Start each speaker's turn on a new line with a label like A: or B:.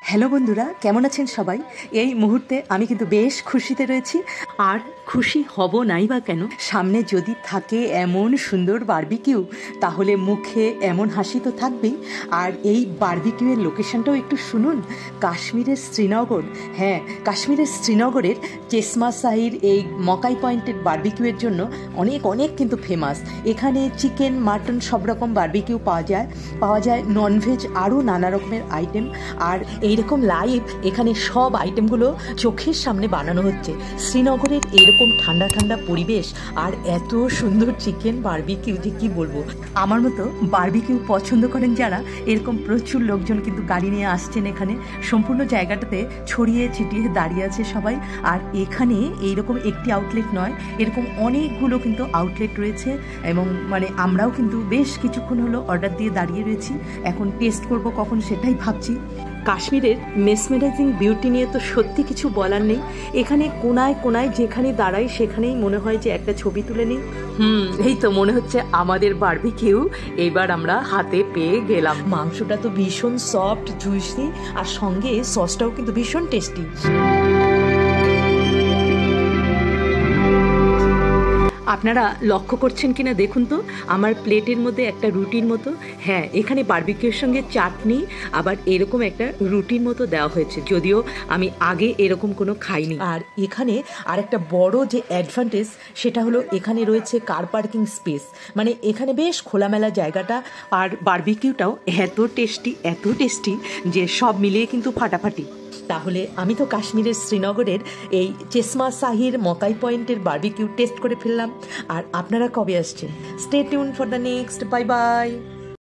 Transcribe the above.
A: Hello বন্ধুরা, কেমন আছেন সবাই? এই মুহূর্তে আমি কিন্তু বেশ খুশিতে রয়েছি। আর খুশি হব নাই বা কেন, সামনে যদি থাকে এমন সুন্দর বারবিকিউ তাহলে মুখে এমন হাসি তো থাকবেই। আর এই বারবিকিউয়ের লোকেশনটাও একটু শুনুন, কাশ্মীরের শ্রীনগর। হ্যাঁ, কাশ্মীরের শ্রীনগরের চেশমা শাহির এই মকাই পয়েন্টের বারবিকিউয়ের জন্য অনেক অনেক কিন্তু ফেমাস। এখানে চিকেন, মাটন সব রকম বারবিকিউ পাওয়া যায় ননভেজ আরও নানা রকমের আইটেম। আর এইরকম লাইভ এখানে সব আইটেমগুলো চোখের সামনে বানানো হচ্ছে। শ্রীনগরের এরকম ঠান্ডা ঠান্ডা পরিবেশ আর এত সুন্দর চিকেন বারবিকিউ যে কী বলবো। আমার মতো বারবিকিউ পছন্দ করেন যারা, এরকম প্রচুর লোকজন কিন্তু গাড়ি নিয়ে আসছেন এখানে। সম্পূর্ণ জায়গাটাতে ছড়িয়ে ছিটিয়ে দাঁড়িয়ে আছে সবাই। আর এখানে এইরকম একটি আউটলেট নয়, এরকম অনেকগুলো কিন্তু আউটলেট রয়েছে। এবং আমরাও কিন্তু বেশ কিছুক্ষণ হলো অর্ডার দিয়ে দাঁড়িয়ে রয়েছি, এখন টেস্ট করব কখন সেটাই ভাবছি। কাশ্মীরের মেসমেরাইজিং বিউটি নিয়ে তো সত্যি কিছু বলার নেই। এখানে কোনায় কোনায় যেখানে দাঁড়াই সেখানেই মনে হয় যে একটা ছবি তুলে নিই। এই তো মনে হচ্ছে আমাদের বারবিকিউ এবার আমরা হাতে পেয়ে গেলাম। মাংসটা তো ভীষণ সফট, জুইসি, আর সঙ্গে সসটাও কিন্তু ভীষণ টেস্টি। আপনারা লক্ষ্য করছেন কিনা দেখুন তো, আমার প্লেটের মধ্যে একটা রুটির মতো। হ্যাঁ, এখানে বারবিকিউর সঙ্গে চাটনি আবার এরকম একটা রুটির মতো দেওয়া হয়েছে, যদিও আমি আগে এরকম কোনো খাইনি। আর এখানে আরেকটা বড় যে অ্যাডভান্টেজ সেটা হলো এখানে রয়েছে কার পার্কিং স্পেস। এখানে বেশ খোলামেলা জায়গাটা। আর বারবিকিউটাও এত টেস্টি যে সব মিলিয়ে কিন্তু ফাটাফাটি। তাহলে আমি তো কাশ্মীরের শ্রীনগরের এই চেশমা শাহির মকাই পয়েন্টের বারবিকিউ টেস্ট করে ফেললাম। আর আপনারা কবে আসছেন? Stay tune for the next. Bye bye.